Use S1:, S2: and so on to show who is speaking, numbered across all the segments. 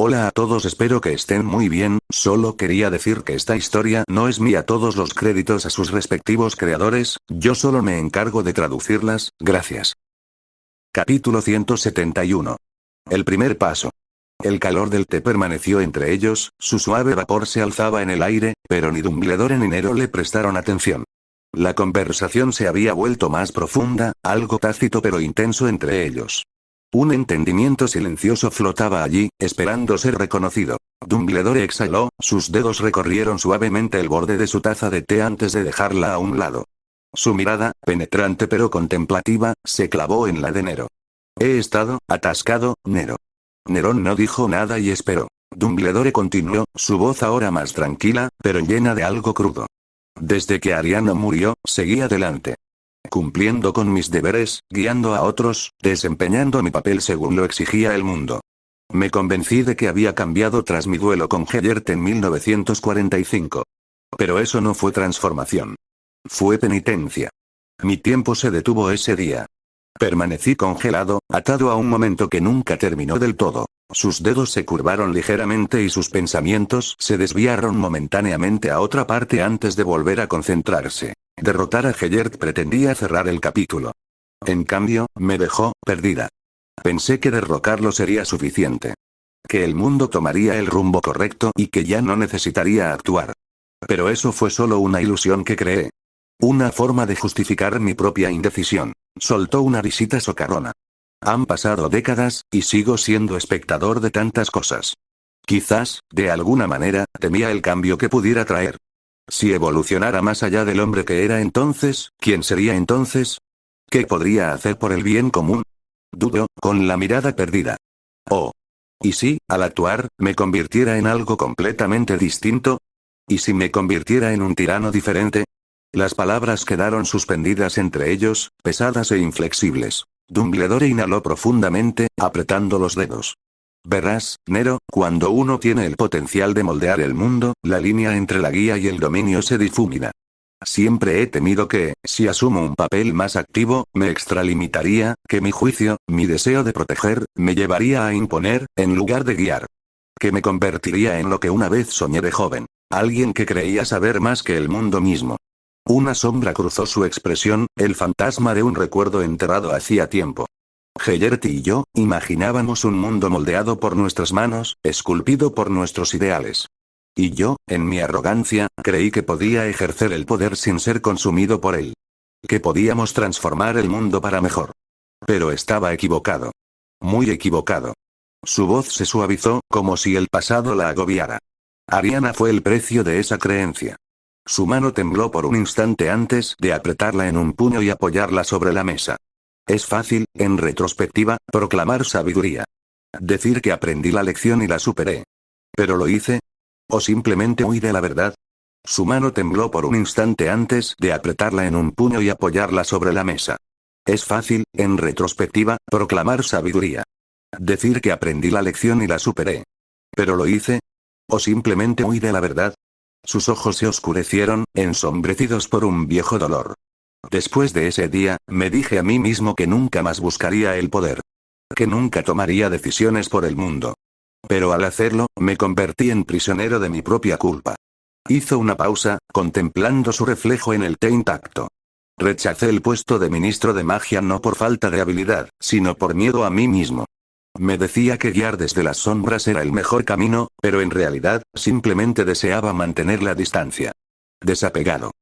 S1: Hola a todos, espero que estén muy bien. Solo quería decir que esta historia no es mía, todos los créditos a sus respectivos creadores, yo solo me encargo de traducirlas, gracias. Capítulo 171. El primer paso. El calor del té permaneció entre ellos, su suave vapor se alzaba en el aire, pero ni Dumbledore ni Nero le prestaron atención. La conversación se había vuelto más profunda, algo tácito pero intenso entre ellos. Un entendimiento silencioso flotaba allí, esperando ser reconocido. Dumbledore exhaló, sus dedos recorrieron suavemente el borde de su taza de té antes de dejarla a un lado. Su mirada, penetrante pero contemplativa, se clavó en la de Nero. He estado atascado, Nero. Nero no dijo nada y esperó. Dumbledore continuó, su voz ahora más tranquila, pero llena de algo crudo. Desde que Ariana murió, seguí adelante. Cumpliendo con mis deberes, guiando a otros, desempeñando mi papel según lo exigía el mundo. Me convencí de que había cambiado tras mi duelo con Gellert en 1945. Pero eso no fue transformación. Fue penitencia. Mi tiempo se detuvo ese día. Permanecí congelado, atado a un momento que nunca terminó del todo. Sus dedos se curvaron ligeramente y sus pensamientos se desviaron momentáneamente a otra parte antes de volver a concentrarse. Derrotar a Gellert pretendía cerrar el capítulo. En cambio, me dejó perdida. Pensé que derrocarlo sería suficiente. Que el mundo tomaría el rumbo correcto y que ya no necesitaría actuar. Pero eso fue solo una ilusión que creé. Una forma de justificar mi propia indecisión. Soltó una risita socarrona. Han pasado décadas, y sigo siendo espectador de tantas cosas. Quizás, de alguna manera, temía el cambio que pudiera traer. Si evolucionara más allá del hombre que era entonces, ¿quién sería entonces? ¿Qué podría hacer por el bien común? Dudó, con la mirada perdida. Oh. ¿Y si, al actuar, me convirtiera en algo completamente distinto? ¿Y si me convirtiera en un tirano diferente? Las palabras quedaron suspendidas entre ellos, pesadas e inflexibles. Dumbledore inhaló profundamente, apretando los dedos. Verás, Nero, cuando uno tiene el potencial de moldear el mundo, la línea entre la guía y el dominio se difumina. Siempre he temido que, si asumo un papel más activo, me extralimitaría, que mi juicio, mi deseo de proteger, me llevaría a imponer, en lugar de guiar. Que me convertiría en lo que una vez soñé de joven. Alguien que creía saber más que el mundo mismo. Una sombra cruzó su expresión, el fantasma de un recuerdo enterrado hacía tiempo. Gellert y yo, imaginábamos un mundo moldeado por nuestras manos, esculpido por nuestros ideales. Y yo, en mi arrogancia, creí que podía ejercer el poder sin ser consumido por él. Que podíamos transformar el mundo para mejor. Pero estaba equivocado. Muy equivocado. Su voz se suavizó, como si el pasado la agobiara. Ariana fue el precio de esa creencia. Su mano tembló por un instante antes de apretarla en un puño y apoyarla sobre la mesa. Es fácil, en retrospectiva, proclamar sabiduría. Decir que aprendí la lección y la superé. ¿Pero lo hice? ¿O simplemente huí de la verdad? Su mano tembló por un instante antes de apretarla en un puño y apoyarla sobre la mesa. Es fácil, en retrospectiva, proclamar sabiduría. Decir que aprendí la lección y la superé. ¿Pero lo hice? ¿O simplemente huí de la verdad? Sus ojos se oscurecieron, ensombrecidos por un viejo dolor. Después de ese día, me dije a mí mismo que nunca más buscaría el poder. Que nunca tomaría decisiones por el mundo. Pero al hacerlo, me convertí en prisionero de mi propia culpa. Hizo una pausa, contemplando su reflejo en el té intacto. Rechacé el puesto de ministro de magia no por falta de habilidad, sino por miedo a mí mismo. Me decía que guiar desde las sombras era el mejor camino, pero en realidad, simplemente deseaba mantener la distancia. Desapegado.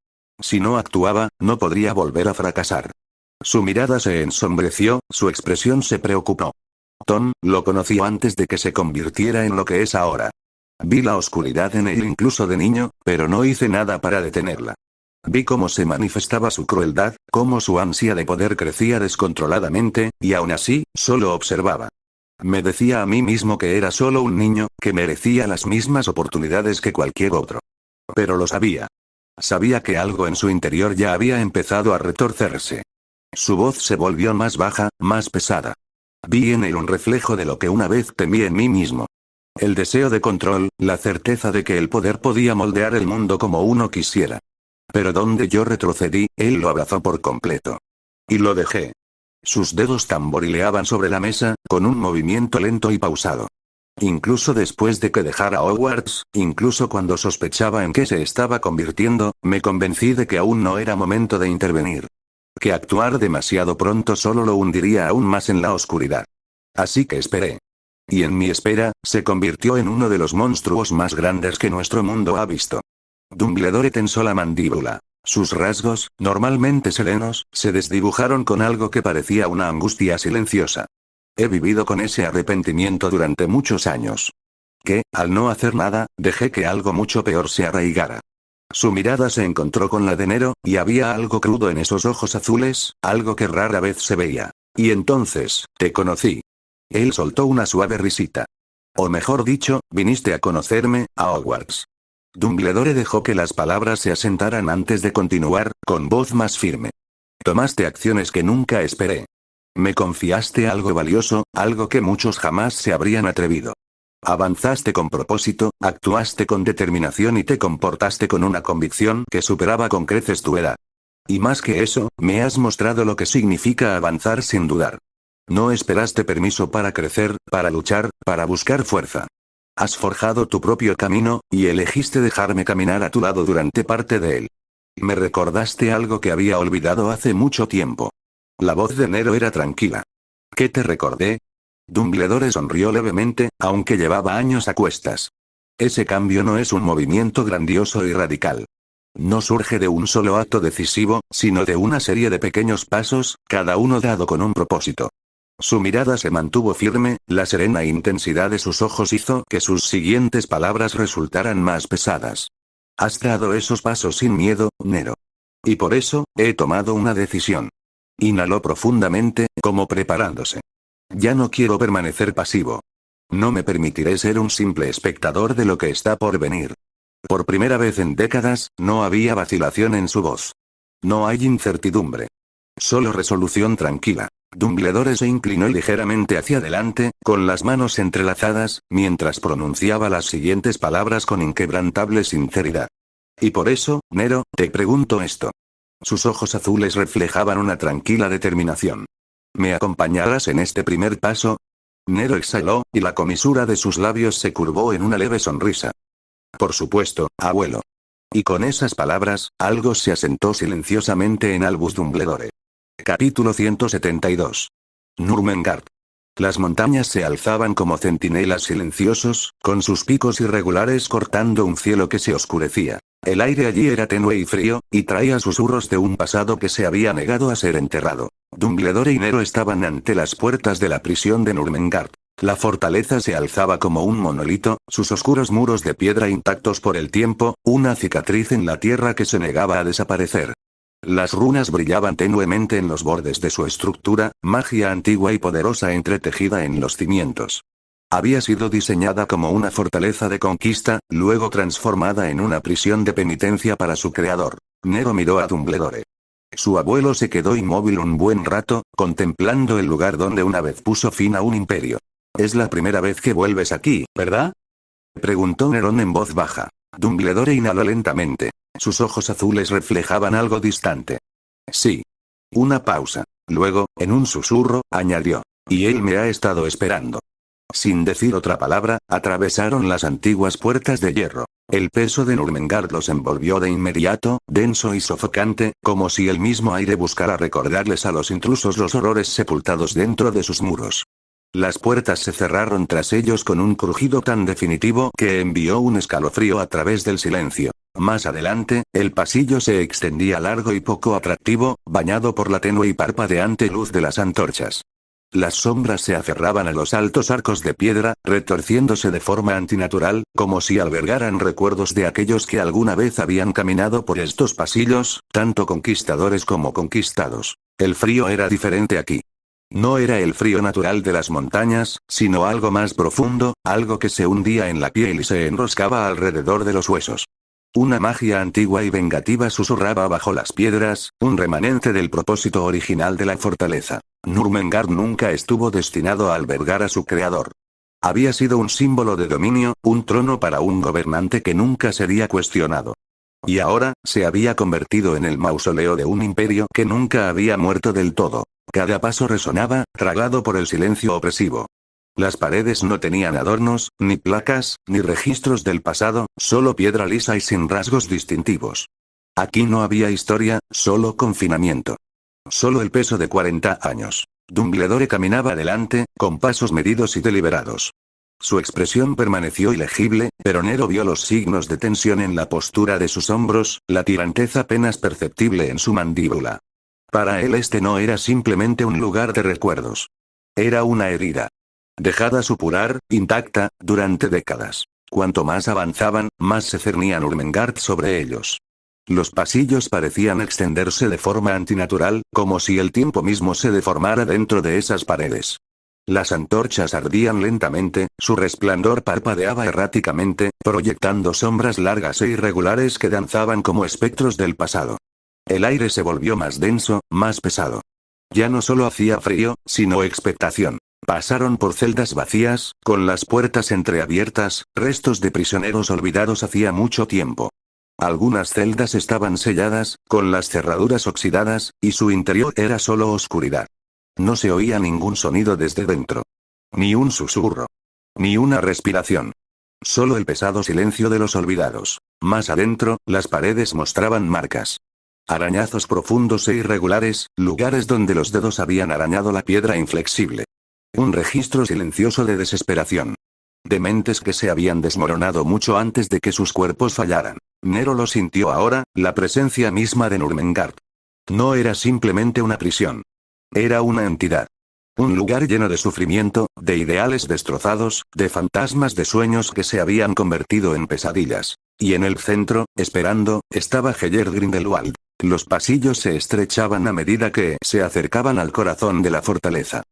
S1: Si no actuaba, no podría volver a fracasar. Su mirada se ensombreció, su expresión se preocupó. Tom, lo conoció antes de que se convirtiera en lo que es ahora. Vi la oscuridad en él incluso de niño, pero no hice nada para detenerla. Vi cómo se manifestaba su crueldad, cómo su ansia de poder crecía descontroladamente, y aún así, solo observaba. Me decía a mí mismo que era solo un niño, que merecía las mismas oportunidades que cualquier otro. Pero lo sabía. Sabía que algo en su interior ya había empezado a retorcerse. Su voz se volvió más baja, más pesada. Vi en él un reflejo de lo que una vez temí en mí mismo. El deseo de control, la certeza de que el poder podía moldear el mundo como uno quisiera. Pero donde yo retrocedí, él lo abrazó por completo. Y lo dejé. Sus dedos tamborileaban sobre la mesa, con un movimiento lento y pausado. Incluso después de que dejara Hogwarts, incluso cuando sospechaba en qué se estaba convirtiendo, me convencí de que aún no era momento de intervenir. Que actuar demasiado pronto solo lo hundiría aún más en la oscuridad. Así que esperé. Y en mi espera, se convirtió en uno de los monstruos más grandes que nuestro mundo ha visto. Dumbledore tensó la mandíbula. Sus rasgos, normalmente serenos, se desdibujaron con algo que parecía una angustia silenciosa. He vivido con ese arrepentimiento durante muchos años. Que, al no hacer nada, dejé que algo mucho peor se arraigara. Su mirada se encontró con la de Nero, y había algo crudo en esos ojos azules, algo que rara vez se veía. Y entonces, te conocí. Él soltó una suave risita. O mejor dicho, viniste a conocerme, a Hogwarts. Dumbledore dejó que las palabras se asentaran antes de continuar, con voz más firme. Tomaste acciones que nunca esperé. Me confiaste algo valioso, algo que muchos jamás se habrían atrevido. Avanzaste con propósito, actuaste con determinación y te comportaste con una convicción que superaba con creces tu edad. Y más que eso, me has mostrado lo que significa avanzar sin dudar. No esperaste permiso para crecer, para luchar, para buscar fuerza. Has forjado tu propio camino, y elegiste dejarme caminar a tu lado durante parte de él. Me recordaste algo que había olvidado hace mucho tiempo. La voz de Nero era tranquila. ¿Qué te recordé? Dumbledore sonrió levemente, aunque llevaba años a cuestas. Ese cambio no es un movimiento grandioso y radical. No surge de un solo acto decisivo, sino de una serie de pequeños pasos, cada uno dado con un propósito. Su mirada se mantuvo firme, la serena intensidad de sus ojos hizo que sus siguientes palabras resultaran más pesadas. Has dado esos pasos sin miedo, Nero. Y por eso, he tomado una decisión. Inhaló profundamente, como preparándose. Ya no quiero permanecer pasivo. No me permitiré ser un simple espectador de lo que está por venir. Por primera vez en décadas, no había vacilación en su voz. No hay incertidumbre. Solo resolución tranquila. Dumbledore se inclinó ligeramente hacia adelante, con las manos entrelazadas, mientras pronunciaba las siguientes palabras con inquebrantable sinceridad. Y por eso, Nero, te pregunto esto. Sus ojos azules reflejaban una tranquila determinación. ¿Me acompañarás en este primer paso? Nero exhaló, y la comisura de sus labios se curvó en una leve sonrisa. Por supuesto, abuelo. Y con esas palabras, algo se asentó silenciosamente en Albus Dumbledore. Capítulo 172. Nurmengard. Las montañas se alzaban como centinelas silenciosos, con sus picos irregulares cortando un cielo que se oscurecía. El aire allí era tenue y frío, y traía susurros de un pasado que se había negado a ser enterrado. Dumbledore y Nero estaban ante las puertas de la prisión de Nurmengard. La fortaleza se alzaba como un monolito, sus oscuros muros de piedra intactos por el tiempo, una cicatriz en la tierra que se negaba a desaparecer. Las runas brillaban tenuemente en los bordes de su estructura, magia antigua y poderosa entretejida en los cimientos. Había sido diseñada como una fortaleza de conquista, luego transformada en una prisión de penitencia para su creador. Nero miró a Dumbledore. Su abuelo se quedó inmóvil un buen rato, contemplando el lugar donde una vez puso fin a un imperio. «Es la primera vez que vuelves aquí, ¿verdad?», preguntó Nerón en voz baja. Dumbledore inhaló lentamente. Sus ojos azules reflejaban algo distante. Sí. Una pausa. Luego, en un susurro, añadió. Y él me ha estado esperando. Sin decir otra palabra, atravesaron las antiguas puertas de hierro. El peso de Nurmengard los envolvió de inmediato, denso y sofocante, como si el mismo aire buscara recordarles a los intrusos los horrores sepultados dentro de sus muros. Las puertas se cerraron tras ellos con un crujido tan definitivo que envió un escalofrío a través del silencio. Más adelante, el pasillo se extendía largo y poco atractivo, bañado por la tenue y parpadeante luz de las antorchas. Las sombras se aferraban a los altos arcos de piedra, retorciéndose de forma antinatural, como si albergaran recuerdos de aquellos que alguna vez habían caminado por estos pasillos, tanto conquistadores como conquistados. El frío era diferente aquí. No era el frío natural de las montañas, sino algo más profundo, algo que se hundía en la piel y se enroscaba alrededor de los huesos. Una magia antigua y vengativa susurraba bajo las piedras, un remanente del propósito original de la fortaleza. Nurmengard nunca estuvo destinado a albergar a su creador. Había sido un símbolo de dominio, un trono para un gobernante que nunca sería cuestionado. Y ahora, se había convertido en el mausoleo de un imperio que nunca había muerto del todo. Cada paso resonaba, tragado por el silencio opresivo. Las paredes no tenían adornos, ni placas, ni registros del pasado, solo piedra lisa y sin rasgos distintivos. Aquí no había historia, solo confinamiento. Solo el peso de 40 años. Dumbledore caminaba adelante, con pasos medidos y deliberados. Su expresión permaneció ilegible, pero Nero vio los signos de tensión en la postura de sus hombros, la tirantez apenas perceptible en su mandíbula. Para él este no era simplemente un lugar de recuerdos. Era una herida. Dejada supurar, intacta, durante décadas. Cuanto más avanzaban, más se cernían Urmengard sobre ellos. Los pasillos parecían extenderse de forma antinatural, como si el tiempo mismo se deformara dentro de esas paredes. Las antorchas ardían lentamente, su resplandor parpadeaba erráticamente, proyectando sombras largas e irregulares que danzaban como espectros del pasado. El aire se volvió más denso, más pesado. Ya no solo hacía frío, sino expectación. Pasaron por celdas vacías, con las puertas entreabiertas, restos de prisioneros olvidados hacía mucho tiempo. Algunas celdas estaban selladas, con las cerraduras oxidadas, y su interior era solo oscuridad. No se oía ningún sonido desde dentro. Ni un susurro. Ni una respiración. Solo el pesado silencio de los olvidados. Más adentro, las paredes mostraban marcas. Arañazos profundos e irregulares, lugares donde los dedos habían arañado la piedra inflexible. Un registro silencioso de desesperación. De mentes que se habían desmoronado mucho antes de que sus cuerpos fallaran. Nero lo sintió ahora, la presencia misma de Nurmengard. No era simplemente una prisión. Era una entidad. Un lugar lleno de sufrimiento, de ideales destrozados, de fantasmas de sueños que se habían convertido en pesadillas. Y en el centro, esperando, estaba Heller Grindelwald. Los pasillos se estrechaban a medida que se acercaban al corazón de la fortaleza.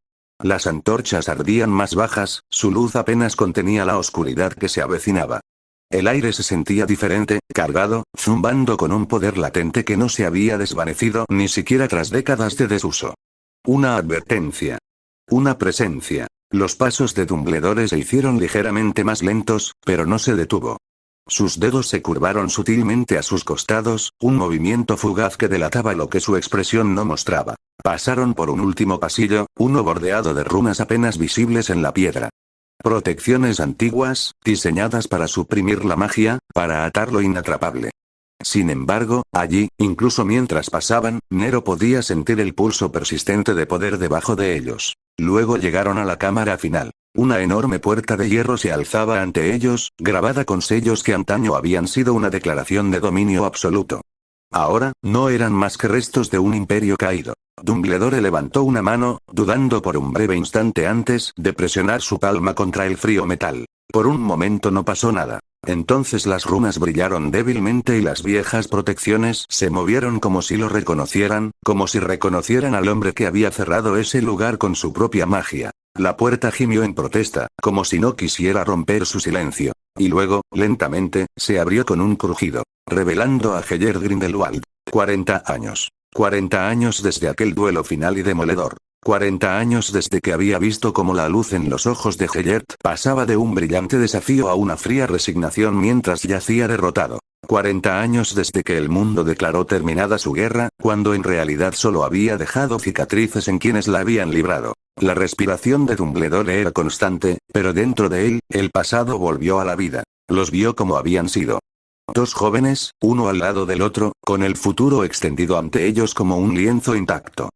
S1: Las antorchas ardían más bajas, su luz apenas contenía la oscuridad que se avecinaba. El aire se sentía diferente, cargado, zumbando con un poder latente que no se había desvanecido ni siquiera tras décadas de desuso. Una advertencia. Una presencia. Los pasos de Dumbledore se hicieron ligeramente más lentos, pero no se detuvo. Sus dedos se curvaron sutilmente a sus costados, un movimiento fugaz que delataba lo que su expresión no mostraba. Pasaron por un último pasillo, uno bordeado de runas apenas visibles en la piedra. Protecciones antiguas, diseñadas para suprimir la magia, para atar lo inatrapable. Sin embargo, allí, incluso mientras pasaban, Nero podía sentir el pulso persistente de poder debajo de ellos. Luego llegaron a la cámara final. Una enorme puerta de hierro se alzaba ante ellos, grabada con sellos que antaño habían sido una declaración de dominio absoluto. Ahora, no eran más que restos de un imperio caído. Dumbledore levantó una mano, dudando por un breve instante antes de presionar su palma contra el frío metal. Por un momento no pasó nada. Entonces las runas brillaron débilmente y las viejas protecciones se movieron como si lo reconocieran, como si reconocieran al hombre que había cerrado ese lugar con su propia magia. La puerta gimió en protesta, como si no quisiera romper su silencio. Y luego, lentamente, se abrió con un crujido, revelando a Heller Grindelwald. 40 años. 40 años desde aquel duelo final y demoledor. 40 años desde que había visto cómo la luz en los ojos de Heller pasaba de un brillante desafío a una fría resignación mientras yacía derrotado. 40 años desde que el mundo declaró terminada su guerra, cuando en realidad solo había dejado cicatrices en quienes la habían librado. La respiración de Dumbledore era constante, pero dentro de él, el pasado volvió a la vida. Los vio como habían sido. Dos jóvenes, uno al lado del otro, con el futuro extendido ante ellos como un lienzo intacto.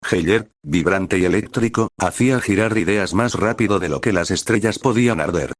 S1: Heller, vibrante y eléctrico, hacía girar ideas más rápido de lo que las estrellas podían arder.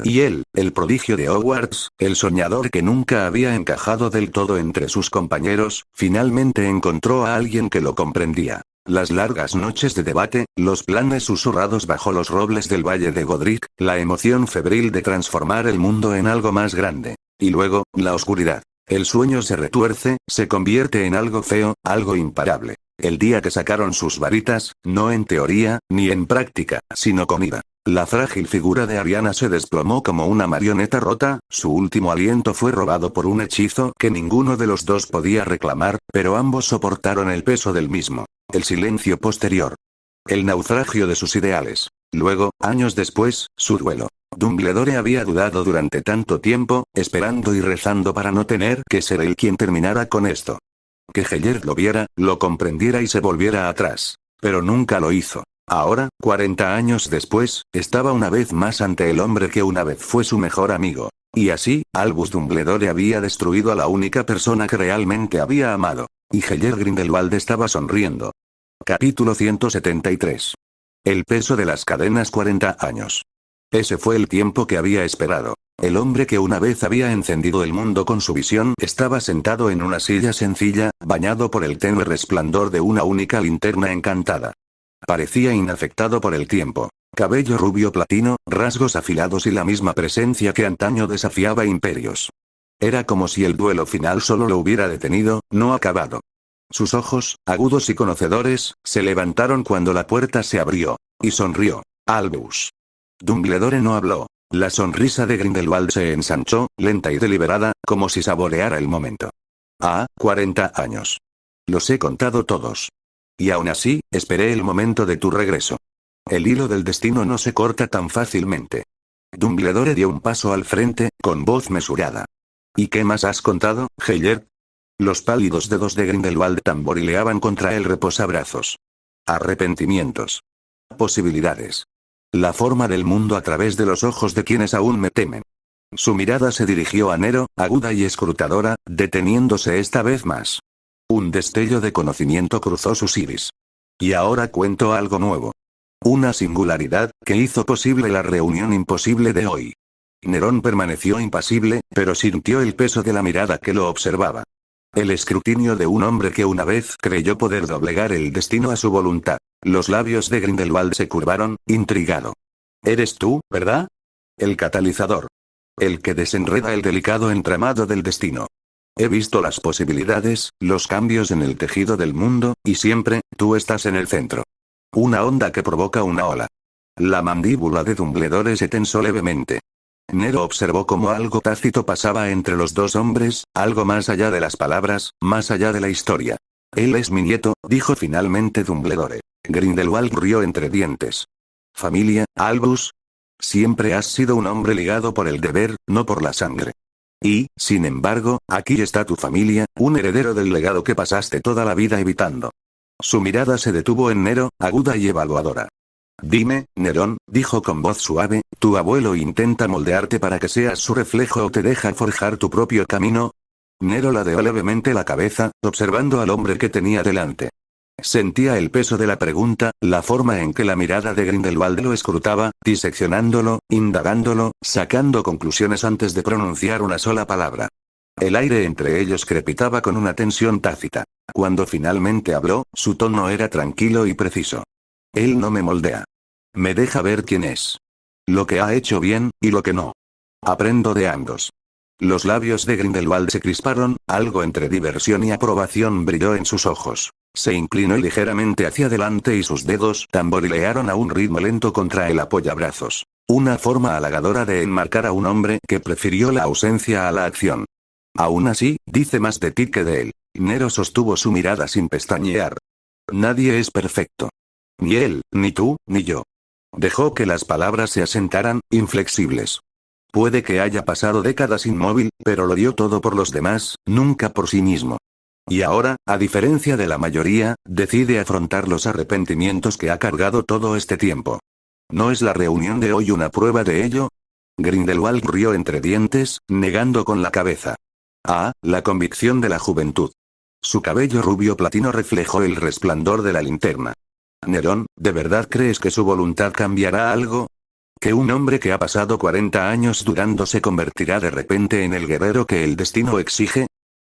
S1: Y él, el prodigio de Hogwarts, el soñador que nunca había encajado del todo entre sus compañeros, finalmente encontró a alguien que lo comprendía. Las largas noches de debate, los planes susurrados bajo los robles del Valle de Godric, la emoción febril de transformar el mundo en algo más grande. Y luego, la oscuridad. El sueño se retuerce, se convierte en algo feo, algo imparable. El día que sacaron sus varitas, no en teoría, ni en práctica, sino con ira. La frágil figura de Ariana se desplomó como una marioneta rota, su último aliento fue robado por un hechizo que ninguno de los dos podía reclamar, pero ambos soportaron el peso del mismo. El silencio posterior. El naufragio de sus ideales. Luego, años después, su duelo. Dumbledore había dudado durante tanto tiempo, esperando y rezando para no tener que ser él quien terminara con esto. Que Heller lo viera, lo comprendiera y se volviera atrás. Pero nunca lo hizo. Ahora, 40 años después, estaba una vez más ante el hombre que una vez fue su mejor amigo. Y así, Albus Dumbledore había destruido a la única persona que realmente había amado. Y Heller Grindelwald estaba sonriendo. Capítulo 173. El peso de las cadenas 40 años. Ese fue el tiempo que había esperado. El hombre que una vez había encendido el mundo con su visión estaba sentado en una silla sencilla, bañado por el tenue resplandor de una única linterna encantada. Parecía inafectado por el tiempo. Cabello rubio platino, rasgos afilados y la misma presencia que antaño desafiaba imperios. Era como si el duelo final solo lo hubiera detenido, no acabado. Sus ojos, agudos y conocedores, se levantaron cuando la puerta se abrió. Y sonrió. Albus. Dumbledore no habló. La sonrisa de Grindelwald se ensanchó, lenta y deliberada, como si saboreara el momento. 40 años. Los he contado todos. Y aún así, esperé el momento de tu regreso. El hilo del destino no se corta tan fácilmente. Dumbledore dio un paso al frente, con voz mesurada. ¿Y qué más has contado, Heller? Los pálidos dedos de Grindelwald tamborileaban contra el reposabrazos. Arrepentimientos. Posibilidades. La forma del mundo a través de los ojos de quienes aún me temen. Su mirada se dirigió a Nero, aguda y escrutadora, deteniéndose esta vez más. Un destello de conocimiento cruzó sus iris. Y ahora cuento algo nuevo. Una singularidad, que hizo posible la reunión imposible de hoy. Nerón permaneció impasible, pero sintió el peso de la mirada que lo observaba. El escrutinio de un hombre que una vez creyó poder doblegar el destino a su voluntad. Los labios de Grindelwald se curvaron, intrigado. ¿Eres tú, verdad? El catalizador. El que desenreda el delicado entramado del destino. He visto las posibilidades, los cambios en el tejido del mundo, y siempre, tú estás en el centro. Una onda que provoca una ola. La mandíbula de Dumbledore se tensó levemente. Nero observó cómo algo tácito pasaba entre los dos hombres, algo más allá de las palabras, más allá de la historia. Él es mi nieto, dijo finalmente Dumbledore. Grindelwald rió entre dientes. Familia, Albus. Siempre has sido un hombre ligado por el deber, no por la sangre. Y, sin embargo, aquí está tu familia, un heredero del legado que pasaste toda la vida evitando. Su mirada se detuvo en Nero, aguda y evaluadora. Dime, Nerón, dijo con voz suave, ¿tu abuelo intenta moldearte para que seas su reflejo o te deja forjar tu propio camino? Nero ladeó levemente la cabeza, observando al hombre que tenía delante. Sentía el peso de la pregunta, la forma en que la mirada de Grindelwald lo escrutaba, diseccionándolo, indagándolo, sacando conclusiones antes de pronunciar una sola palabra. El aire entre ellos crepitaba con una tensión tácita. Cuando finalmente habló, su tono era tranquilo y preciso. Él no me moldea. Me deja ver quién es. Lo que ha hecho bien, y lo que no. Aprendo de ambos. Los labios de Grindelwald se crisparon, algo entre diversión y aprobación brilló en sus ojos. Se inclinó ligeramente hacia adelante y sus dedos tamborilearon a un ritmo lento contra el apoyabrazos. Una forma halagadora de enmarcar a un hombre que prefirió la ausencia a la acción. Aún así, dice más de ti que de él. Nero sostuvo su mirada sin pestañear. Nadie es perfecto. Ni él, ni tú, ni yo. Dejó que las palabras se asentaran, inflexibles. Puede que haya pasado décadas inmóvil, pero lo dio todo por los demás, nunca por sí mismo. Y ahora, a diferencia de la mayoría, decide afrontar los arrepentimientos que ha cargado todo este tiempo. ¿No es la reunión de hoy una prueba de ello? Grindelwald rió entre dientes, negando con la cabeza. La convicción de la juventud. Su cabello rubio platino reflejó el resplandor de la linterna. Nerón, ¿de verdad crees que su voluntad cambiará algo? ¿Que un hombre que ha pasado 40 años durando se convertirá de repente en el guerrero que el destino exige?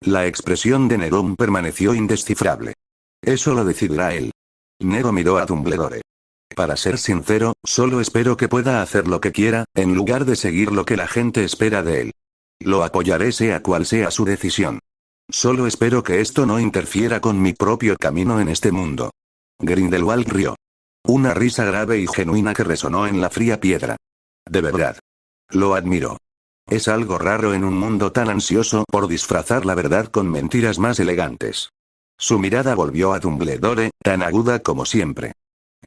S1: La expresión de Nerón permaneció indescifrable. Eso lo decidirá él. Nero miró a Dumbledore. Para ser sincero, solo espero que pueda hacer lo que quiera, en lugar de seguir lo que la gente espera de él. Lo apoyaré sea cual sea su decisión. Solo espero que esto no interfiera con mi propio camino en este mundo. Grindelwald rió. Una risa grave y genuina que resonó en la fría piedra. De verdad. Lo admiro. Es algo raro en un mundo tan ansioso por disfrazar la verdad con mentiras más elegantes. Su mirada volvió a Dumbledore, tan aguda como siempre.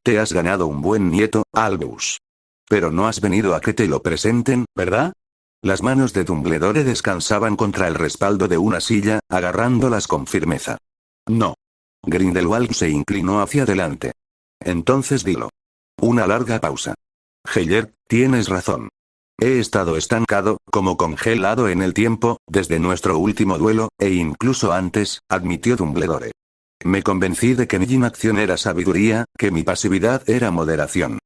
S1: Te has ganado un buen nieto, Albus. Pero no has venido a que te lo presenten, ¿verdad? Las manos de Dumbledore descansaban contra el respaldo de una silla, agarrándolas con firmeza. No. Grindelwald se inclinó hacia adelante. Entonces dilo. Una larga pausa. Heller, tienes razón. He estado estancado, como congelado en el tiempo, desde nuestro último duelo, e incluso antes, admitió Dumbledore. Me convencí de que mi inacción era sabiduría, que mi pasividad era moderación.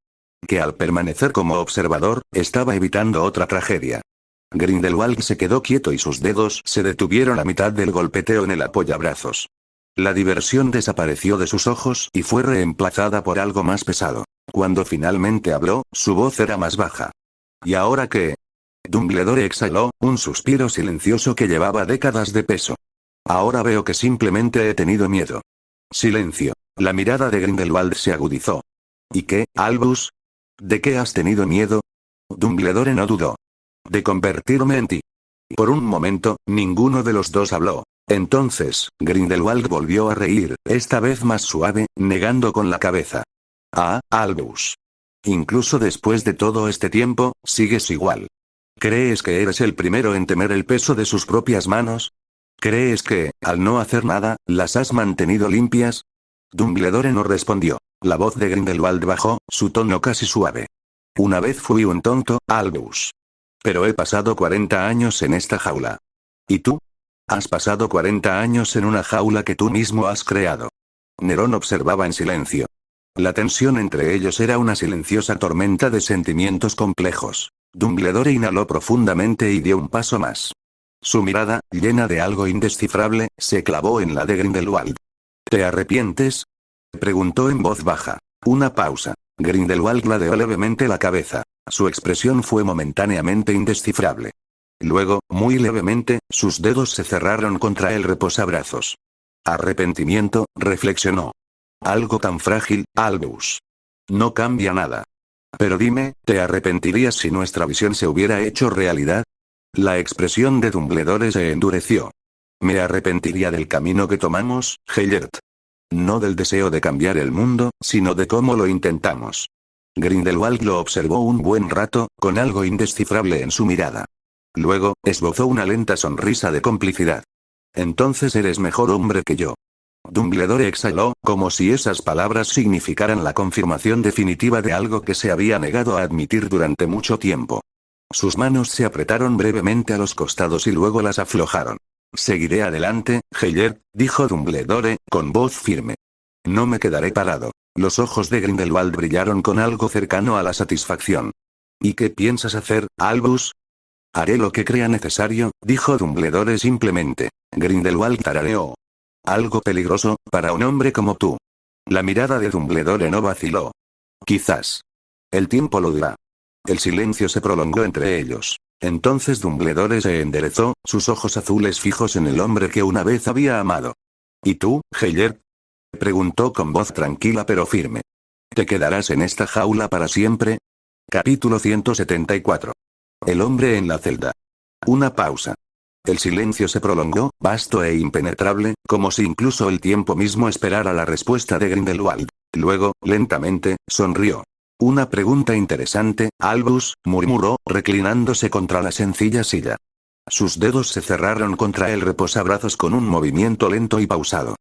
S1: Que al permanecer como observador, estaba evitando otra tragedia. Grindelwald se quedó quieto y sus dedos se detuvieron a mitad del golpeteo en el apoyabrazos. La diversión desapareció de sus ojos y fue reemplazada por algo más pesado. Cuando finalmente habló, su voz era más baja. ¿Y ahora qué? Dumbledore exhaló, un suspiro silencioso que llevaba décadas de peso. Ahora veo que simplemente he tenido miedo. Silencio. La mirada de Grindelwald se agudizó. ¿Y qué, Albus? ¿De qué has tenido miedo? Dumbledore no dudó. De convertirme en ti. Por un momento, ninguno de los dos habló. Entonces, Grindelwald volvió a reír, esta vez más suave, negando con la cabeza. Ah, Albus. Incluso después de todo este tiempo, sigues igual. ¿Crees que eres el primero en temer el peso de sus propias manos? ¿Crees que, al no hacer nada, las has mantenido limpias? Dumbledore no respondió. La voz de Grindelwald bajó, su tono casi suave. Una vez fui un tonto, Albus. Pero he pasado 40 años en esta jaula. ¿Y tú? Has pasado 40 años en una jaula que tú mismo has creado. Nerón observaba en silencio. La tensión entre ellos era una silenciosa tormenta de sentimientos complejos. Dumbledore inhaló profundamente y dio un paso más. Su mirada, llena de algo indescifrable, se clavó en la de Grindelwald. ¿Te arrepientes? Preguntó en voz baja. Una pausa. Grindelwald ladeó levemente la cabeza. Su expresión fue momentáneamente indescifrable. Luego, muy levemente, sus dedos se cerraron contra el reposabrazos. Arrepentimiento, reflexionó. Algo tan frágil, Albus. No cambia nada. Pero dime, ¿te arrepentirías si nuestra visión se hubiera hecho realidad? La expresión de Dumbledore se endureció. Me arrepentiría del camino que tomamos, Gellert. No del deseo de cambiar el mundo, sino de cómo lo intentamos. Grindelwald lo observó un buen rato, con algo indescifrable en su mirada. Luego, esbozó una lenta sonrisa de complicidad. Entonces eres mejor hombre que yo. Dumbledore exhaló, como si esas palabras significaran la confirmación definitiva de algo que se había negado a admitir durante mucho tiempo. Sus manos se apretaron brevemente a los costados y luego las aflojaron. Seguiré adelante, Heller, dijo Dumbledore, con voz firme. No me quedaré parado. Los ojos de Grindelwald brillaron con algo cercano a la satisfacción. ¿Y qué piensas hacer, Albus? Haré lo que crea necesario, dijo Dumbledore simplemente. Grindelwald tarareó. Algo peligroso, para un hombre como tú. La mirada de Dumbledore no vaciló. Quizás. El tiempo lo dirá. El silencio se prolongó entre ellos. Entonces Dumbledore se enderezó, sus ojos azules fijos en el hombre que una vez había amado. ¿Y tú, Heller? Preguntó con voz tranquila pero firme. ¿Te quedarás en esta jaula para siempre? Capítulo 174. El hombre en la celda. Una pausa. El silencio se prolongó, vasto e impenetrable, como si incluso el tiempo mismo esperara la respuesta de Grindelwald. Luego, lentamente, sonrió. Una pregunta interesante, Albus, murmuró, reclinándose contra la sencilla silla. Sus dedos se cerraron contra el reposabrazos con un movimiento lento y pausado.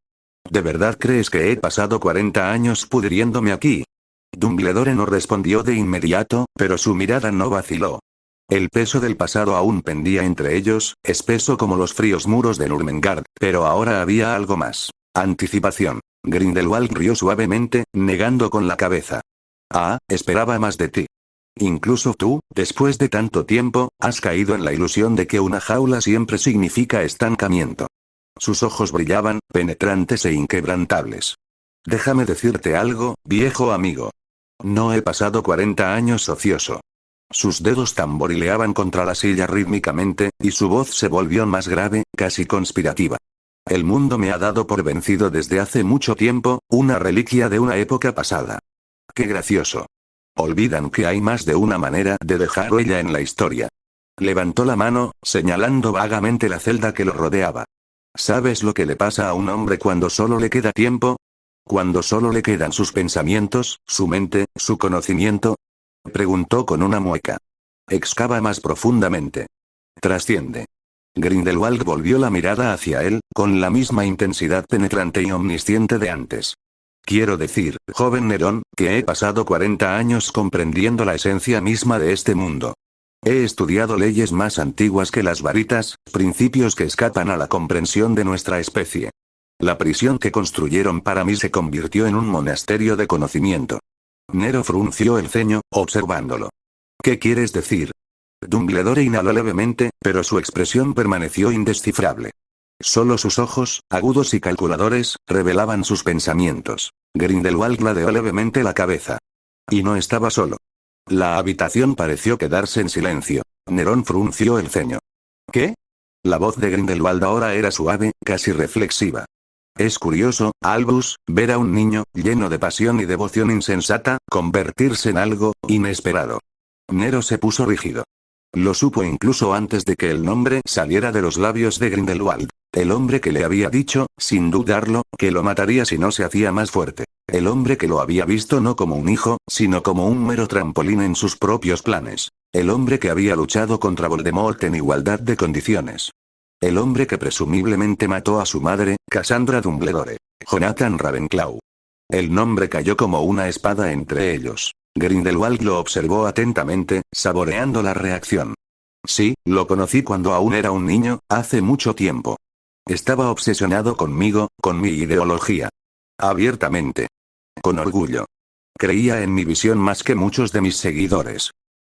S1: ¿De verdad crees que he pasado 40 años pudriéndome aquí? Dumbledore no respondió de inmediato, pero su mirada no vaciló. El peso del pasado aún pendía entre ellos, espeso como los fríos muros de Nurmengard, pero ahora había algo más. Anticipación. Grindelwald rió suavemente, negando con la cabeza. Ah, esperaba más de ti. Incluso tú, después de tanto tiempo, has caído en la ilusión de que una jaula siempre significa estancamiento. Sus ojos brillaban, penetrantes e inquebrantables. Déjame decirte algo, viejo amigo. No he pasado 40 años ocioso. Sus dedos tamborileaban contra la silla rítmicamente, y su voz se volvió más grave, casi conspirativa. El mundo me ha dado por vencido desde hace mucho tiempo, una reliquia de una época pasada. ¡Qué gracioso! Olvidan que hay más de una manera de dejar huella en la historia. Levantó la mano, señalando vagamente la celda que lo rodeaba. ¿Sabes lo que le pasa a un hombre cuando solo le queda tiempo? Cuando solo le quedan sus pensamientos, su mente, su conocimiento. Preguntó con una mueca. Excava más profundamente. Trasciende. Grindelwald volvió la mirada hacia él, con la misma intensidad penetrante y omnisciente de antes. Quiero decir, joven Nerón, que he pasado 40 años comprendiendo la esencia misma de este mundo. He estudiado leyes más antiguas que las varitas, principios que escapan a la comprensión de nuestra especie. La prisión que construyeron para mí se convirtió en un monasterio de conocimiento. Nero frunció el ceño, observándolo. ¿Qué quieres decir? Dumbledore inhaló levemente, pero su expresión permaneció indescifrable. Solo sus ojos, agudos y calculadores, revelaban sus pensamientos. Grindelwald ladeó levemente la cabeza. Y no estaba solo. La habitación pareció quedarse en silencio. Nerón frunció el ceño. ¿Qué? La voz de Grindelwald ahora era suave, casi reflexiva. Es curioso, Albus, ver a un niño, lleno de pasión y devoción insensata, convertirse en algo inesperado. Nero se puso rígido. Lo supo incluso antes de que el nombre saliera de los labios de Grindelwald. El hombre que le había dicho, sin dudarlo, que lo mataría si no se hacía más fuerte. El hombre que lo había visto no como un hijo, sino como un mero trampolín en sus propios planes. El hombre que había luchado contra Voldemort en igualdad de condiciones. El hombre que presumiblemente mató a su madre, Cassandra Dumbledore. Jonathan Ravenclaw. El nombre cayó como una espada entre ellos. Grindelwald lo observó atentamente, saboreando la reacción. Sí, lo conocí cuando aún era un niño, hace mucho tiempo. Estaba obsesionado conmigo, con mi ideología. Abiertamente. Con orgullo. Creía en mi visión más que muchos de mis seguidores.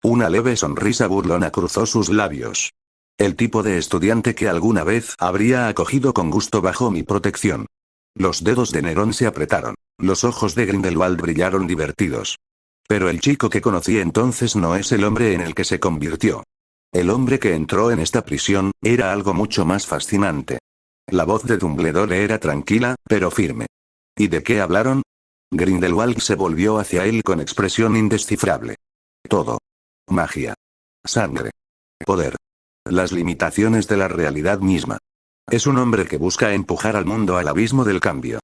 S1: Una leve sonrisa burlona cruzó sus labios. El tipo de estudiante que alguna vez habría acogido con gusto bajo mi protección. Los dedos de Nerón se apretaron. Los ojos de Grindelwald brillaron divertidos. Pero el chico que conocí entonces no es el hombre en el que se convirtió. El hombre que entró en esta prisión, era algo mucho más fascinante. La voz de Dumbledore era tranquila, pero firme. ¿Y de qué hablaron? Grindelwald se volvió hacia él con expresión indescifrable. Todo. Magia. Sangre. Poder. Las limitaciones de la realidad misma. Es un hombre que busca empujar al mundo al abismo del cambio.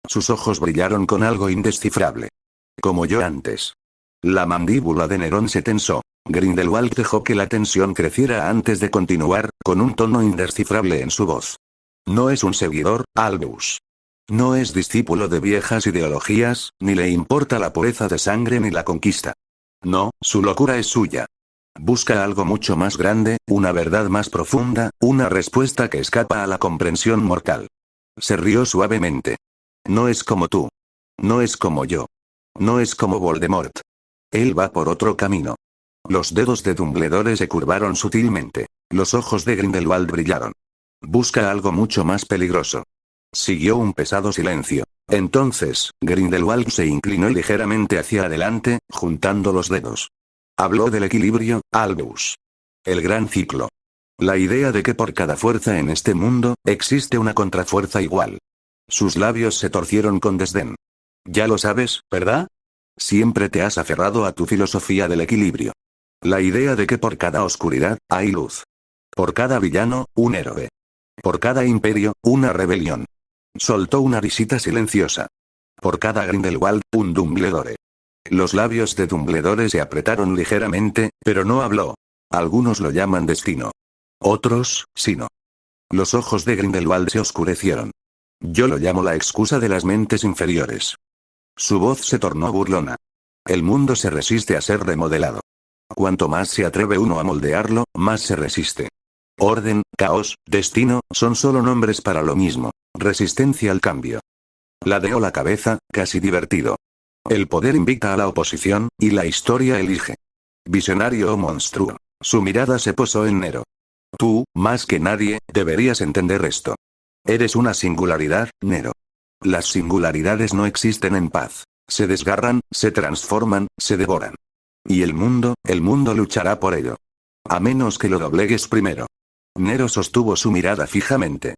S1: Sus ojos brillaron con algo indescifrable. Como yo antes. La mandíbula de Nerón se tensó. Grindelwald dejó que la tensión creciera antes de continuar, con un tono indescifrable en su voz. No es un seguidor, Albus. No es discípulo de viejas ideologías, ni le importa la pureza de sangre ni la conquista. No, su locura es suya. Busca algo mucho más grande, una verdad más profunda, una respuesta que escapa a la comprensión mortal. Se rió suavemente. No es como tú. No es como yo. No es como Voldemort. Él va por otro camino. Los dedos de Dumbledore se curvaron sutilmente. Los ojos de Grindelwald brillaron. Busca algo mucho más peligroso. Siguió un pesado silencio. Entonces, Grindelwald se inclinó ligeramente hacia adelante, juntando los dedos. Habló del equilibrio, Albus. El gran ciclo. La idea de que por cada fuerza en este mundo, existe una contrafuerza igual. Sus labios se torcieron con desdén. Ya lo sabes, ¿verdad? Siempre te has aferrado a tu filosofía del equilibrio. La idea de que por cada oscuridad, hay luz. Por cada villano, un héroe. Por cada imperio, una rebelión. Soltó una risita silenciosa. Por cada Grindelwald, un Dumbledore. Los labios de Dumbledore se apretaron ligeramente, pero no habló. Algunos lo llaman destino. Otros, sino. Los ojos de Grindelwald se oscurecieron. Yo lo llamo la excusa de las mentes inferiores. Su voz se tornó burlona. El mundo se resiste a ser remodelado. Cuanto más se atreve uno a moldearlo, más se resiste. Orden, caos, destino, son solo nombres para lo mismo. Resistencia al cambio. Ladeó la cabeza, casi divertido. El poder invita a la oposición, y la historia elige. Visionario o monstruo. Su mirada se posó en Nero. Tú, más que nadie, deberías entender esto. Eres una singularidad, Nero. Las singularidades no existen en paz. Se desgarran, se transforman, se devoran. Y el mundo luchará por ello. A menos que lo doblegues primero. Nero sostuvo su mirada fijamente.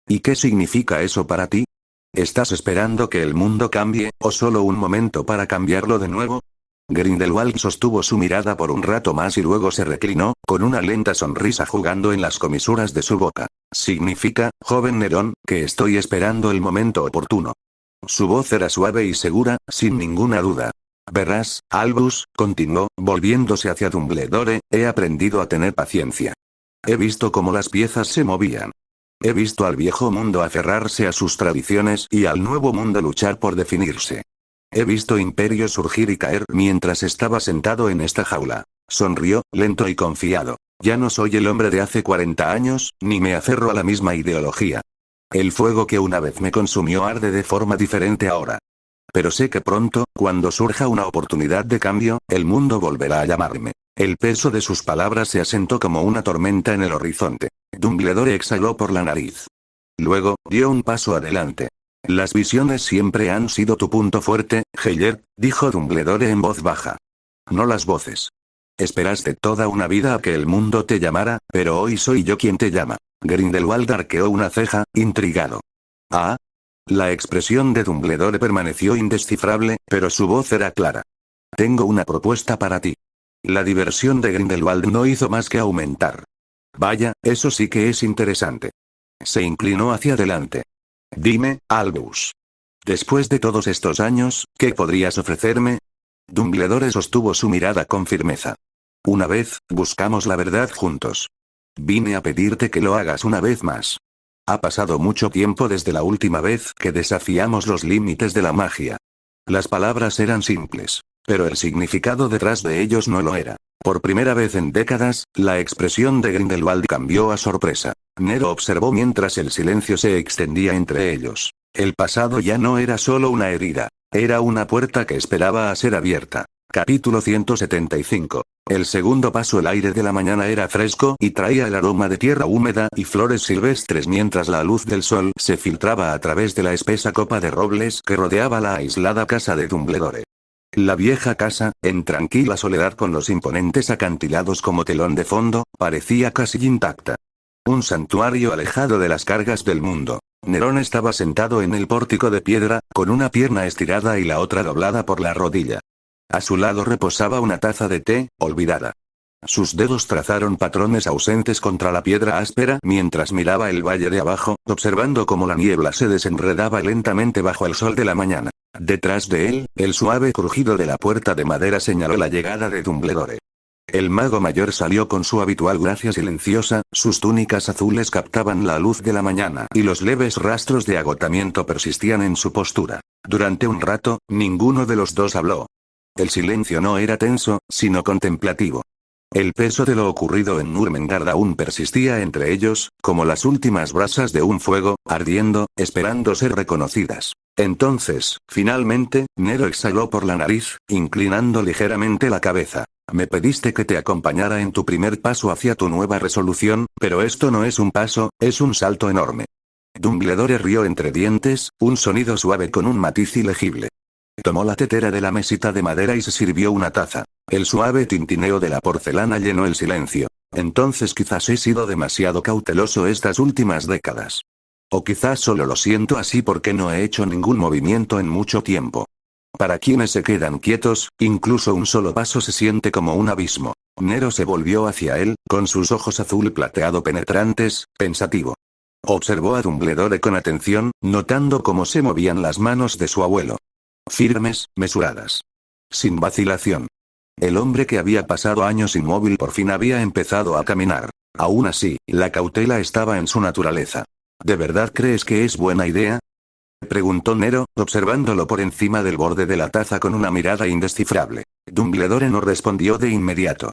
S1: ¿Y qué significa eso para ti? ¿Estás esperando que el mundo cambie, o solo un momento para cambiarlo de nuevo? Grindelwald sostuvo su mirada por un rato más y luego se reclinó, con una lenta sonrisa jugando en las comisuras de su boca. Significa, joven Nerón, que estoy esperando el momento oportuno. Su voz era suave y segura, sin ninguna duda. Verás, Albus, continuó, volviéndose hacia Dumbledore, he aprendido a tener paciencia. He visto cómo las piezas se movían. He visto al viejo mundo aferrarse a sus tradiciones y al nuevo mundo luchar por definirse. He visto imperios surgir y caer mientras estaba sentado en esta jaula. Sonrió, lento y confiado. Ya no soy el hombre de hace 40 años, ni me aferro a la misma ideología. El fuego que una vez me consumió arde de forma diferente ahora. Pero sé que pronto, cuando surja una oportunidad de cambio, el mundo volverá a llamarme. El peso de sus palabras se asentó como una tormenta en el horizonte. Dumbledore exhaló por la nariz. Luego, dio un paso adelante. Las visiones siempre han sido tu punto fuerte, Heller, dijo Dumbledore en voz baja. No las voces. Esperaste toda una vida a que el mundo te llamara, pero hoy soy yo quien te llama. Grindelwald arqueó una ceja, intrigado. ¿Ah? La expresión de Dumbledore permaneció indescifrable, pero su voz era clara. Tengo una propuesta para ti. La diversión de Grindelwald no hizo más que aumentar. Vaya, eso sí que es interesante. Se inclinó hacia adelante. Dime, Albus. Después de todos estos años, ¿qué podrías ofrecerme? Dumbledore sostuvo su mirada con firmeza. Una vez, buscamos la verdad juntos. Vine a pedirte que lo hagas una vez más. Ha pasado mucho tiempo desde la última vez que desafiamos los límites de la magia. Las palabras eran simples, pero el significado detrás de ellos no lo era. Por primera vez en décadas, la expresión de Grindelwald cambió a sorpresa. Nero observó mientras el silencio se extendía entre ellos. El pasado ya no era solo una herida. Era una puerta que esperaba a ser abierta. Capítulo 175. El segundo paso. El aire de la mañana era fresco y traía el aroma de tierra húmeda y flores silvestres mientras la luz del sol se filtraba a través de la espesa copa de robles que rodeaba la aislada casa de Dumbledore. La vieja casa, en tranquila soledad con los imponentes acantilados como telón de fondo, parecía casi intacta. Un santuario alejado de las cargas del mundo. Nerón estaba sentado en el pórtico de piedra, con una pierna estirada y la otra doblada por la rodilla. A su lado reposaba una taza de té, olvidada. Sus dedos trazaron patrones ausentes contra la piedra áspera mientras miraba el valle de abajo, observando cómo la niebla se desenredaba lentamente bajo el sol de la mañana. Detrás de él, el suave crujido de la puerta de madera señaló la llegada de Dumbledore. El mago mayor salió con su habitual gracia silenciosa, sus túnicas azules captaban la luz de la mañana y los leves rastros de agotamiento persistían en su postura. Durante un rato, ninguno de los dos habló. El silencio no era tenso, sino contemplativo. El peso de lo ocurrido en Nurmengard aún persistía entre ellos, como las últimas brasas de un fuego, ardiendo, esperando ser reconocidas. Entonces, finalmente, Nero exhaló por la nariz, inclinando ligeramente la cabeza. Me pediste que te acompañara en tu primer paso hacia tu nueva resolución, pero esto no es un paso, es un salto enorme. Dumbledore rió entre dientes, un sonido suave con un matiz ilegible. Tomó la tetera de la mesita de madera y se sirvió una taza. El suave tintineo de la porcelana llenó el silencio. Entonces quizás he sido demasiado cauteloso estas últimas décadas. O quizás solo lo siento así porque no he hecho ningún movimiento en mucho tiempo. Para quienes se quedan quietos, incluso un solo paso se siente como un abismo. Nero se volvió hacia él, con sus ojos azul plateado penetrantes, pensativo. Observó a Dumbledore con atención, notando cómo se movían las manos de su abuelo. Firmes, mesuradas. Sin vacilación. El hombre que había pasado años inmóvil por fin había empezado a caminar. Aún así, la cautela estaba en su naturaleza. ¿De verdad crees que es buena idea?, preguntó Nero, observándolo por encima del borde de la taza con una mirada indescifrable. Dumbledore no respondió de inmediato.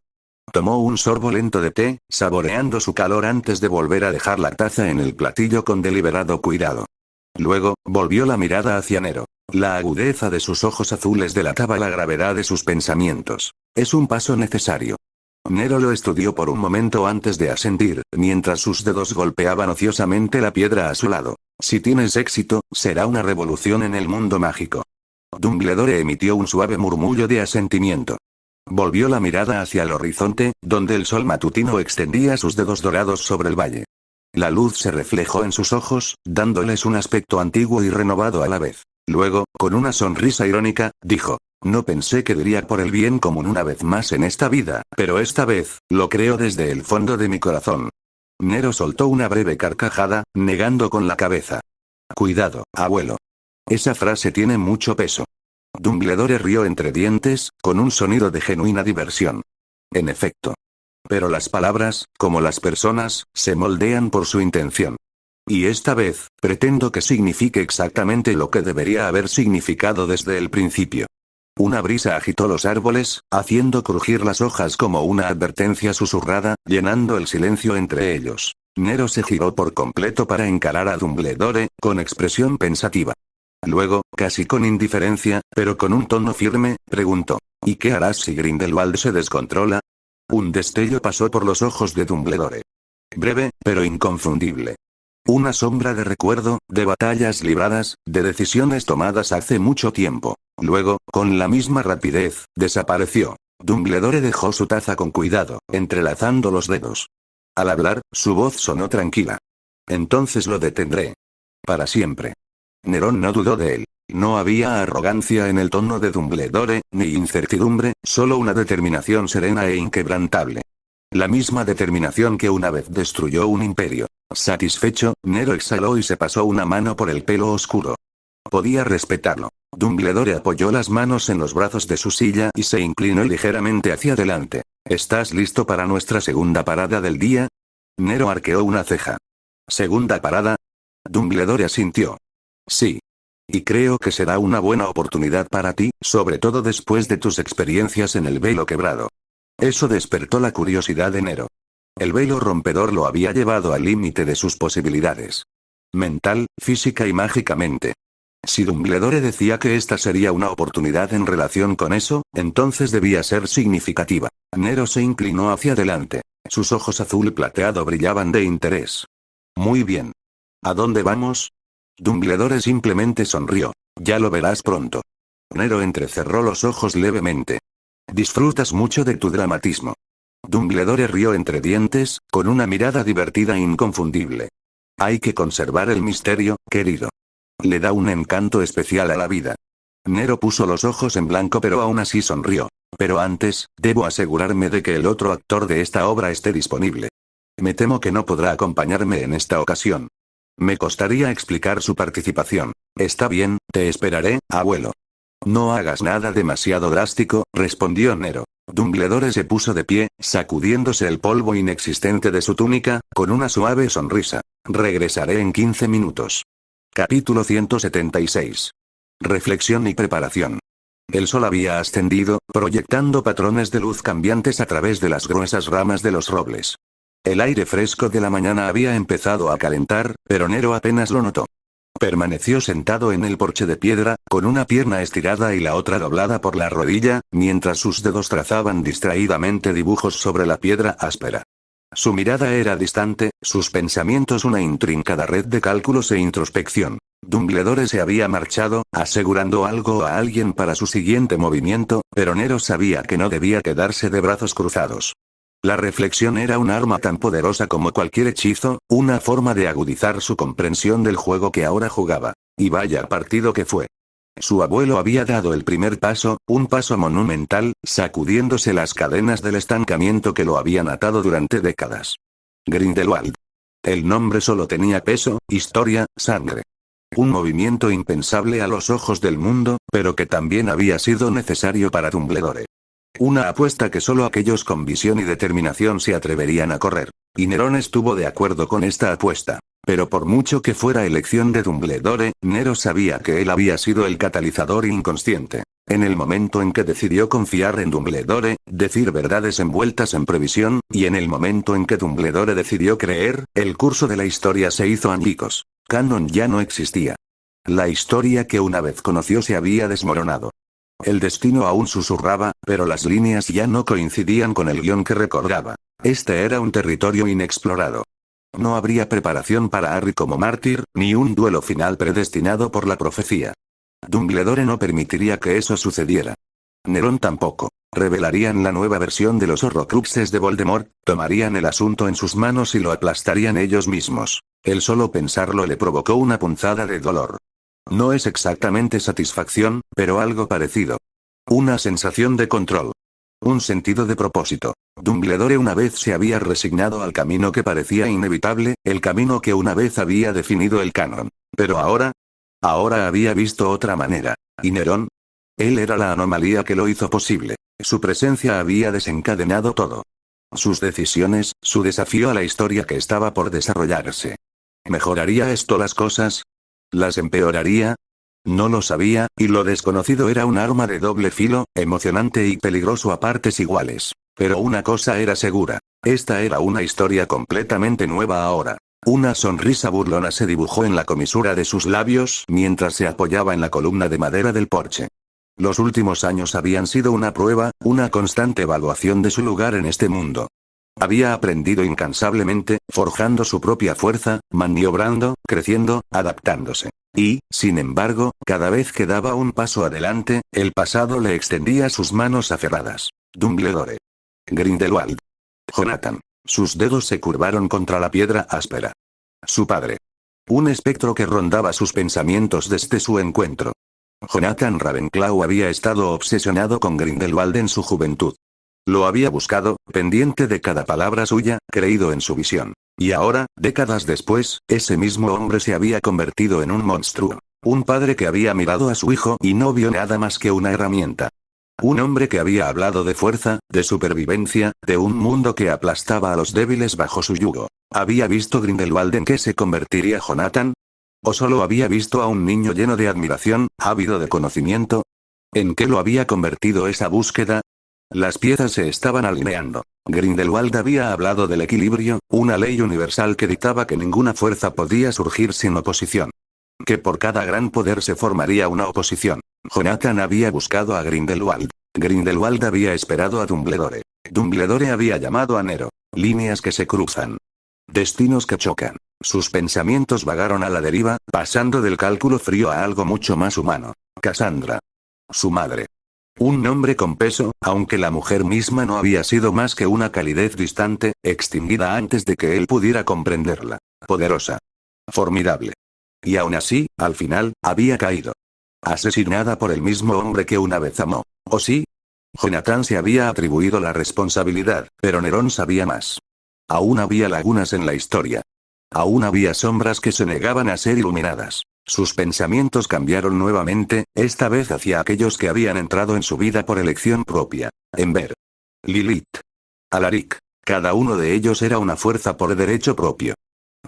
S1: Tomó un sorbo lento de té, saboreando su calor antes de volver a dejar la taza en el platillo con deliberado cuidado. Luego, volvió la mirada hacia Nero. La agudeza de sus ojos azules delataba la gravedad de sus pensamientos. Es un paso necesario. Nero lo estudió por un momento antes de asentir, mientras sus dedos golpeaban ociosamente la piedra a su lado. Si tienes éxito, será una revolución en el mundo mágico. Dumbledore emitió un suave murmullo de asentimiento. Volvió la mirada hacia el horizonte, donde el sol matutino extendía sus dedos dorados sobre el valle. La luz se reflejó en sus ojos, dándoles un aspecto antiguo y renovado a la vez. Luego, con una sonrisa irónica, dijo: no pensé que diría por el bien común una vez más en esta vida, pero esta vez, lo creo desde el fondo de mi corazón. Nero soltó una breve carcajada, negando con la cabeza. Cuidado, abuelo. Esa frase tiene mucho peso. Dumbledore rió entre dientes, con un sonido de genuina diversión. En efecto. Pero las palabras, como las personas, se moldean por su intención. Y esta vez, pretendo que signifique exactamente lo que debería haber significado desde el principio. Una brisa agitó los árboles, haciendo crujir las hojas como una advertencia susurrada, llenando el silencio entre ellos. Nero se giró por completo para encarar a Dumbledore, con expresión pensativa. Luego, casi con indiferencia, pero con un tono firme, preguntó: ¿Y qué harás si Grindelwald se descontrola? Un destello pasó por los ojos de Dumbledore. Breve, pero inconfundible. Una sombra de recuerdo, de batallas libradas, de decisiones tomadas hace mucho tiempo. Luego, con la misma rapidez, desapareció. Dumbledore dejó su taza con cuidado, entrelazando los dedos. Al hablar, su voz sonó tranquila. Entonces lo detendré. Para siempre. Nerón no dudó de él. No había arrogancia en el tono de Dumbledore, ni incertidumbre, solo una determinación serena e inquebrantable. La misma determinación que una vez destruyó un imperio. Satisfecho, Nero exhaló y se pasó una mano por el pelo oscuro. Podía respetarlo. Dumbledore apoyó las manos en los brazos de su silla y se inclinó ligeramente hacia adelante. ¿Estás listo para nuestra segunda parada del día? Nero arqueó una ceja. ¿Segunda parada? Dumbledore asintió. Sí. Y creo que será una buena oportunidad para ti, sobre todo después de tus experiencias en el velo quebrado. Eso despertó la curiosidad de Nero. El velo rompedor lo había llevado al límite de sus posibilidades. Mental, física y mágicamente. Si Dumbledore decía que esta sería una oportunidad en relación con eso, entonces debía ser significativa. Nero se inclinó hacia adelante. Sus ojos azul plateado brillaban de interés. Muy bien. ¿A dónde vamos? Dumbledore simplemente sonrió. Ya lo verás pronto. Nero entrecerró los ojos levemente. Disfrutas mucho de tu dramatismo. Dumbledore rió entre dientes, con una mirada divertida e inconfundible. Hay que conservar el misterio, querido. Le da un encanto especial a la vida. Nero puso los ojos en blanco pero aún así sonrió. Pero antes, debo asegurarme de que el otro actor de esta obra esté disponible. Me temo que no podrá acompañarme en esta ocasión. Me costaría explicar su participación. Está bien, te esperaré, abuelo. No hagas nada demasiado drástico, respondió Nero. Dumbledore se puso de pie, sacudiéndose el polvo inexistente de su túnica, con una suave sonrisa. Regresaré en 15 minutos. Capítulo 176. Reflexión y preparación. El sol había ascendido, proyectando patrones de luz cambiantes a través de las gruesas ramas de los robles. El aire fresco de la mañana había empezado a calentar, pero Nero apenas lo notó. Permaneció sentado en el porche de piedra, con una pierna estirada y la otra doblada por la rodilla, mientras sus dedos trazaban distraídamente dibujos sobre la piedra áspera. Su mirada era distante, sus pensamientos una intrincada red de cálculos e introspección. Dumbledore se había marchado, asegurando algo a alguien para su siguiente movimiento, pero Nero sabía que no debía quedarse de brazos cruzados. La reflexión era un arma tan poderosa como cualquier hechizo, una forma de agudizar su comprensión del juego que ahora jugaba. Y vaya partido que fue. Su abuelo había dado el primer paso, un paso monumental, sacudiéndose las cadenas del estancamiento que lo habían atado durante décadas. Grindelwald. El nombre solo tenía peso, historia, sangre. Un movimiento impensable a los ojos del mundo, pero que también había sido necesario para Dumbledore. Una apuesta que solo aquellos con visión y determinación se atreverían a correr. Y Nerón estuvo de acuerdo con esta apuesta. Pero por mucho que fuera elección de Dumbledore, Nero sabía que él había sido el catalizador inconsciente. En el momento en que decidió confiar en Dumbledore, decir verdades envueltas en previsión, y en el momento en que Dumbledore decidió creer, el curso de la historia se hizo añicos. Canon ya no existía. La historia que una vez conoció se había desmoronado. El destino aún susurraba, pero las líneas ya no coincidían con el guión que recordaba. Este era un territorio inexplorado. No habría preparación para Harry como mártir, ni un duelo final predestinado por la profecía. Dumbledore no permitiría que eso sucediera. Nerón tampoco. Revelarían la nueva versión de los Horrocruxes de Voldemort, tomarían el asunto en sus manos y lo aplastarían ellos mismos. El solo pensarlo le provocó una punzada de dolor. No es exactamente satisfacción, pero algo parecido. Una sensación de control. Un sentido de propósito. Dumbledore una vez se había resignado al camino que parecía inevitable, el camino que una vez había definido el canon. Pero ahora había visto otra manera. ¿Y Nerón? Él era la anomalía que lo hizo posible. Su presencia había desencadenado todo. Sus decisiones, su desafío a la historia que estaba por desarrollarse. ¿Mejoraría esto las cosas? ¿Las empeoraría? No lo sabía, y lo desconocido era un arma de doble filo, emocionante y peligroso a partes iguales. Pero una cosa era segura. Esta era una historia completamente nueva ahora. Una sonrisa burlona se dibujó en la comisura de sus labios mientras se apoyaba en la columna de madera del porche. Los últimos años habían sido una prueba, una constante evaluación de su lugar en este mundo. Había aprendido incansablemente, forjando su propia fuerza, maniobrando, creciendo, adaptándose. Y, sin embargo, cada vez que daba un paso adelante, el pasado le extendía sus manos aferradas. Dumbledore. Grindelwald. Jonathan. Sus dedos se curvaron contra la piedra áspera. Su padre. Un espectro que rondaba sus pensamientos desde su encuentro. Jonathan Ravenclaw había estado obsesionado con Grindelwald en su juventud. Lo había buscado, pendiente de cada palabra suya, creído en su visión. Y ahora, décadas después, ese mismo hombre se había convertido en un monstruo. Un padre que había mirado a su hijo y no vio nada más que una herramienta. Un hombre que había hablado de fuerza, de supervivencia, de un mundo que aplastaba a los débiles bajo su yugo. ¿Había visto Grindelwald en qué se convertiría Jonathan? ¿O solo había visto a un niño lleno de admiración, ávido de conocimiento? ¿En qué lo había convertido esa búsqueda? Las piezas se estaban alineando. Grindelwald había hablado del equilibrio, una ley universal que dictaba que ninguna fuerza podía surgir sin oposición. Que por cada gran poder se formaría una oposición. Jonathan había buscado a Grindelwald. Grindelwald había esperado a Dumbledore. Dumbledore había llamado a Nero. Líneas que se cruzan. Destinos que chocan. Sus pensamientos vagaron a la deriva, pasando del cálculo frío a algo mucho más humano. Cassandra. Su madre. Un nombre con peso, aunque la mujer misma no había sido más que una calidez distante, extinguida antes de que él pudiera comprenderla. Poderosa. Formidable. Y aún así, al final, había caído. Asesinada por el mismo hombre que una vez amó. ¿O sí? Jonathan se había atribuido la responsabilidad, pero Nerón sabía más. Aún había lagunas en la historia. Aún había sombras que se negaban a ser iluminadas. Sus pensamientos cambiaron nuevamente, esta vez hacia aquellos que habían entrado en su vida por elección propia. Ember. Lilith. Alaric. Cada uno de ellos era una fuerza por derecho propio.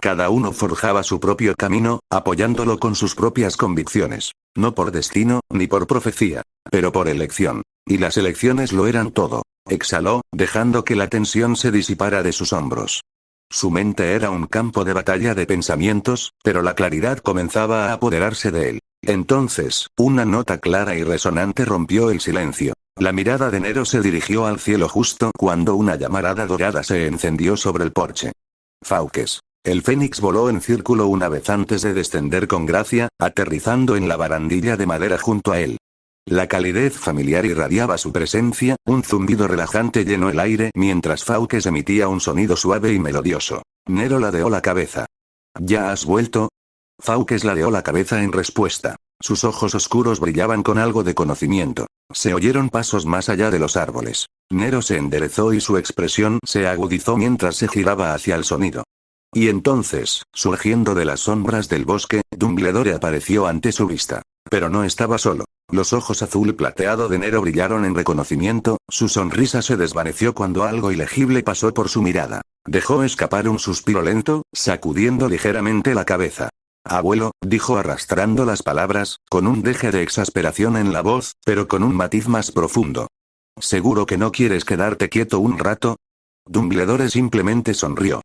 S1: Cada uno forjaba su propio camino, apoyándolo con sus propias convicciones. No por destino, ni por profecía, pero por elección. Y las elecciones lo eran todo. Exhaló, dejando que la tensión se disipara de sus hombros. Su mente era un campo de batalla de pensamientos, pero la claridad comenzaba a apoderarse de él. Entonces, una nota clara y resonante rompió el silencio. La mirada de Nero se dirigió al cielo justo cuando una llamarada dorada se encendió sobre el porche. Fawkes. El fénix voló en círculo una vez antes de descender con gracia, aterrizando en la barandilla de madera junto a él. La calidez familiar irradiaba su presencia, un zumbido relajante llenó el aire mientras Fawkes emitía un sonido suave y melodioso. Nero ladeó la cabeza. ¿Ya has vuelto? Fawkes ladeó la cabeza en respuesta. Sus ojos oscuros brillaban con algo de conocimiento. Se oyeron pasos más allá de los árboles. Nero se enderezó y su expresión se agudizó mientras se giraba hacia el sonido. Y entonces, surgiendo de las sombras del bosque, Dumbledore apareció ante su vista. Pero no estaba solo. Los ojos azul plateado de Nero brillaron en reconocimiento, su sonrisa se desvaneció cuando algo ilegible pasó por su mirada. Dejó escapar un suspiro lento, sacudiendo ligeramente la cabeza. Abuelo, dijo arrastrando las palabras, con un deje de exasperación en la voz, pero con un matiz más profundo. ¿Seguro que no quieres quedarte quieto un rato? Dumbledore simplemente sonrió.